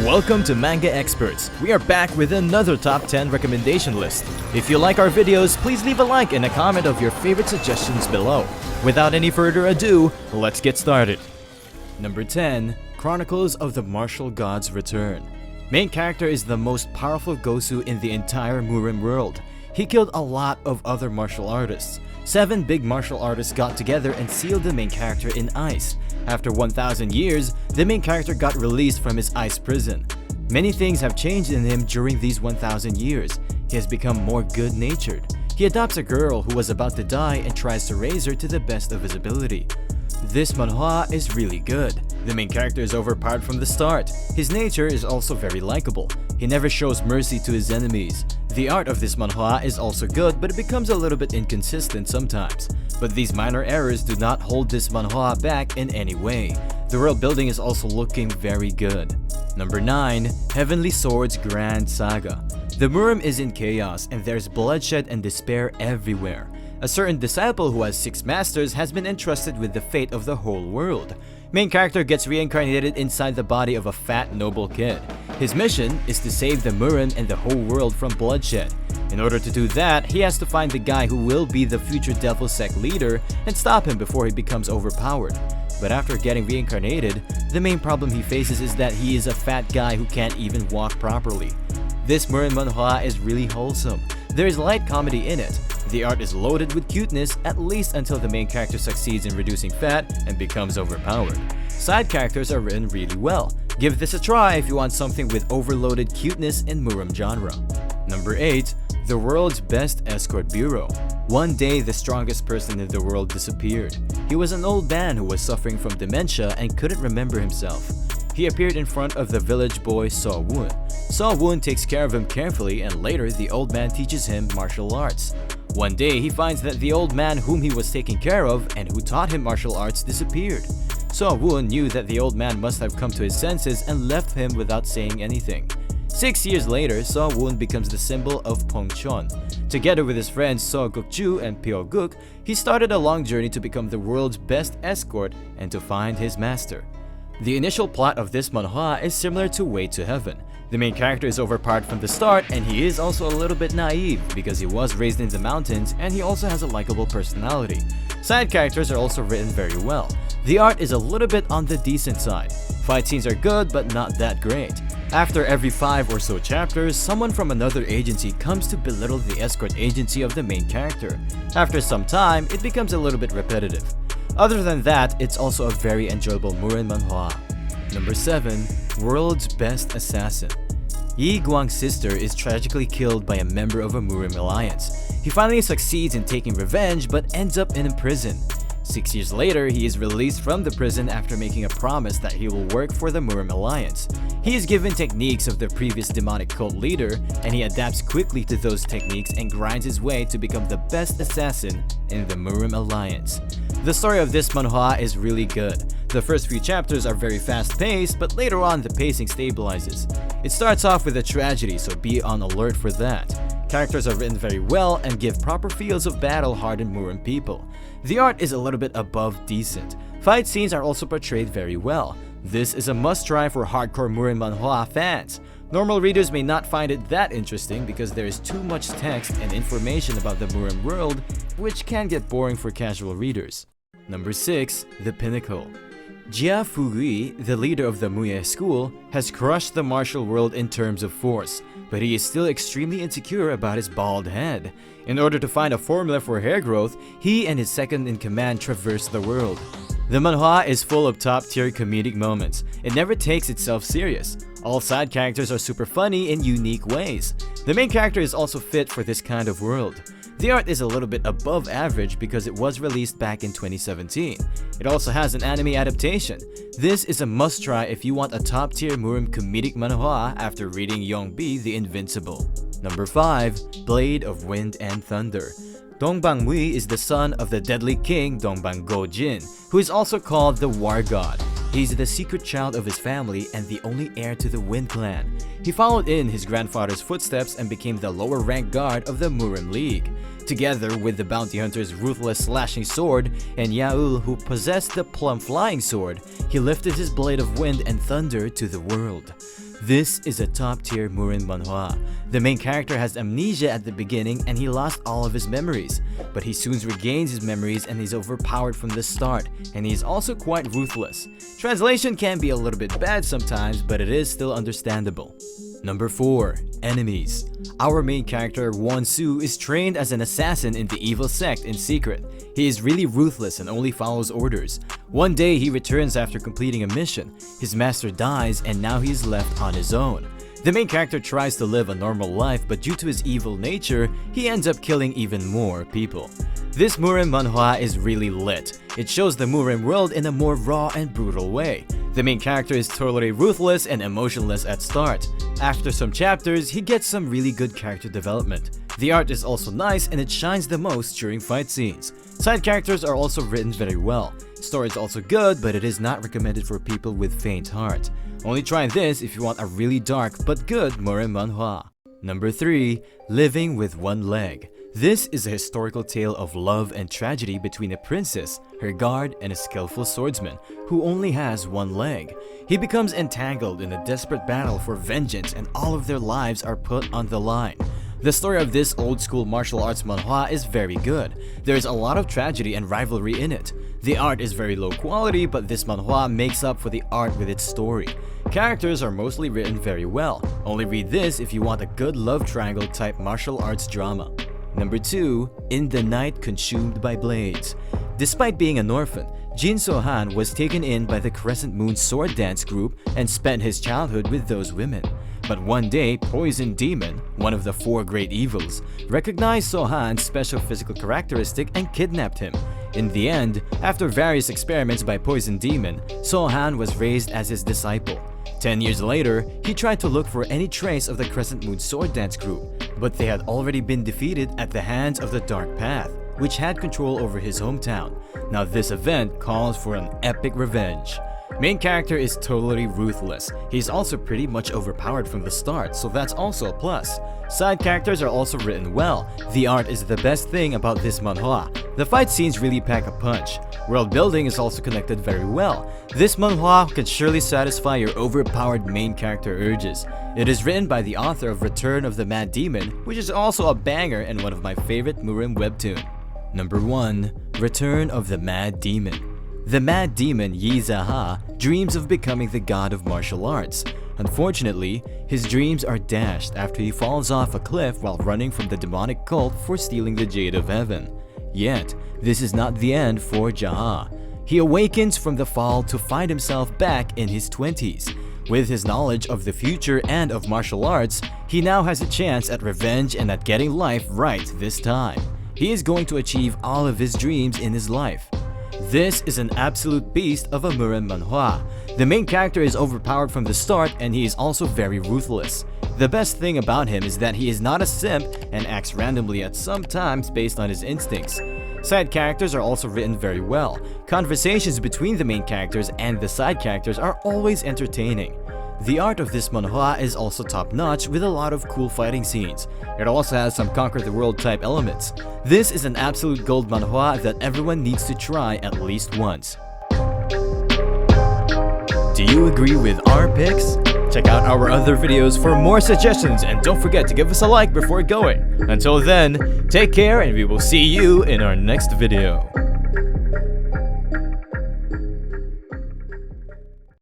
Welcome to Manga Experts. We are back with another top 10 recommendation list. If you like our videos, please leave a like and a comment of your favorite suggestions below. Without any further ado, let's get started. Number 10. Chronicles of the Martial Gods Return. Main character is the most powerful Gosu in the entire Murim world. He killed a lot of other martial artists. 7 big martial artists got together and sealed the main character in ice. After 1,000 years, the main character got released from his ice prison. Many things have changed in him during these 1,000 years. He has become more good-natured. He adopts a girl who was about to die and tries to raise her to the best of his ability. This manhwa is really good. The main character is overpowered from the start. His nature is also very likable. He never shows mercy to his enemies. The art of this manhwa is also good, but it becomes a little bit inconsistent sometimes. But these minor errors do not hold this manhwa back in any way. The world building is also looking very good. Number 9. Heavenly Sword's Grand Saga. The Murim is in chaos and there's bloodshed and despair everywhere. A certain disciple who has 6 masters has been entrusted with the fate of the whole world. Main character gets reincarnated inside the body of a fat noble kid. His mission is to save the Murim and the whole world from bloodshed. In order to do that, he has to find the guy who will be the future devil sect leader and stop him before he becomes overpowered. But after getting reincarnated, the main problem he faces is that he is a fat guy who can't even walk properly. This Murim Manhwa is really wholesome. There is light comedy in it. The art is loaded with cuteness, at least until the main character succeeds in reducing fat and becomes overpowered. Side characters are written really well. Give this a try if you want something with overloaded cuteness in Murim genre. Number 8. The World's Best Escort Bureau. One day, the strongest person in the world disappeared. He was an old man who was suffering from dementia and couldn't remember himself. He appeared in front of the village boy Saw Woon. Saw Woon takes care of him carefully, and later the old man teaches him martial arts. One day, he finds that the old man whom he was taking care of and who taught him martial arts disappeared. Saw Woon knew that the old man must have come to his senses and left him without saying anything. 6 years later, Saw Woon becomes the symbol of Pongchon. Together with his friends Saw Gukju and Pyo Guk, he started a long journey to become the world's best escort and to find his master. The initial plot of this manhwa is similar to Way to Heaven. The main character is overpowered from the start, and he is also a little bit naive because he was raised in the mountains and he also has a likable personality. Side characters are also written very well. The art is a little bit on the decent side. Fight scenes are good but not that great. After every 5 or so chapters, someone from another agency comes to belittle the escort agency of the main character. After some time, it becomes a little bit repetitive. Other than that, it's also a very enjoyable Murim Manhwa. Number 7. World's Best Assassin. Yi Guang's sister is tragically killed by a member of a Murim alliance. He finally succeeds in taking revenge but ends up in prison. 6 years later, he is released from the prison after making a promise that he will work for the Murim alliance. He is given techniques of the previous demonic cult leader, and he adapts quickly to those techniques and grinds his way to become the best assassin in the Murim alliance. The story of this manhwa is really good. The first few chapters are very fast-paced, but later on the pacing stabilizes. It starts off with a tragedy, so be on alert for that. Characters are written very well and give proper feels of battle-hardened Murim people. The art is a little bit above decent. Fight scenes are also portrayed very well. This is a must-try for hardcore Murim Manhwa fans. Normal readers may not find it that interesting because there is too much text and information about the Murim world, which can get boring for casual readers. Number 6. The Pinnacle. Jia Fugui, the leader of the Muye school, has crushed the martial world in terms of force, but he is still extremely insecure about his bald head. In order to find a formula for hair growth, he and his second-in-command traverse the world. The manhwa is full of top-tier comedic moments. It never takes itself serious. All side characters are super funny in unique ways. The main character is also fit for this kind of world. The art is a little bit above average because it was released back in 2017. It also has an anime adaptation. This is a must-try if you want a top-tier Murim comedic manhwa after reading Yongbi the Invincible. Number 5. Blade of Wind and Thunder. Dongbangmui is the son of the deadly king Dongbang-go-jin, who is also called the War God. He's the secret child of his family and the only heir to the Wind clan. He followed in his grandfather's footsteps and became the lower-ranked guard of the Murim League. Together with the bounty hunter's ruthless slashing sword and Yaul, who possessed the plum flying sword, he lifted his blade of wind and thunder to the world. This is a top-tier Murim Manhwa. The main character has amnesia at the beginning and he lost all of his memories, but he soon regains his memories and he's overpowered from the start, and he's also quite ruthless. Translation can be a little bit bad sometimes, but it is still understandable. Number 4. Enemies. Our main character, Won-Soo, is trained as an assassin in the evil sect in secret. He is really ruthless and only follows orders. One day he returns after completing a mission. His master dies and now he is left on his own. The main character tries to live a normal life, but due to his evil nature, he ends up killing even more people. This Murim Manhwa is really lit. It shows the Murim world in a more raw and brutal way. The main character is totally ruthless and emotionless at start. After some chapters, he gets some really good character development. The art is also nice and it shines the most during fight scenes. Side characters are also written very well. Story is also good, but it is not recommended for people with faint heart. Only try this if you want a really dark but good Murim Manhwa. Number 3. Living with One Leg. This is a historical tale of love and tragedy between a princess, her guard, and a skillful swordsman who only has one leg. He becomes entangled in a desperate battle for vengeance and all of their lives are put on the line. The story of this old-school martial arts manhwa is very good. There is a lot of tragedy and rivalry in it. The art is very low quality, but this manhwa makes up for the art with its story. Characters are mostly written very well. Only read this if you want a good love triangle type martial arts drama. Number 2. In the Night Consumed by Blades. Despite being an orphan, Jin So-han was taken in by the Crescent Moon sword dance group and spent his childhood with those women. But one day, Poison Demon, one of the 4 great evils, recognized So-han's special physical characteristic and kidnapped him. In the end, after various experiments by Poison Demon, So-han was raised as his disciple. 10 years later, he tried to look for any trace of the Crescent Moon sword dance group, but they had already been defeated at the hands of the Dark Path, which had control over his hometown. Now this event calls for an epic revenge. Main character is totally ruthless. He's also pretty much overpowered from the start, so that's also a plus. Side characters are also written well. The art is the best thing about this manhwa. The fight scenes really pack a punch. World building is also connected very well. This manhwa can surely satisfy your overpowered main character urges. It is written by the author of Return of the Mad Demon, which is also a banger and one of my favorite Murim webtoon. Number 1. Return of the Mad Demon. The Mad Demon Yi Zaha dreams of becoming the god of martial arts. Unfortunately, his dreams are dashed after he falls off a cliff while running from the demonic cult for stealing the Jade of Heaven. Yet, this is not the end for Jaha. He awakens from the fall to find himself back in his 20s. With his knowledge of the future and of martial arts, he now has a chance at revenge and at getting life right this time. He is going to achieve all of his dreams in his life. This is an absolute beast of a Murim Manhwa. The main character is overpowered from the start and he is also very ruthless. The best thing about him is that he is not a simp and acts randomly at some times based on his instincts. Side characters are also written very well. Conversations between the main characters and the side characters are always entertaining. The art of this manhwa is also top-notch with a lot of cool fighting scenes. It also has some conquer the world type elements. This is an absolute gold manhwa that everyone needs to try at least once. Do you agree with our picks? Check out our other videos for more suggestions and don't forget to give us a like before going. Until then, take care and we will see you in our next video.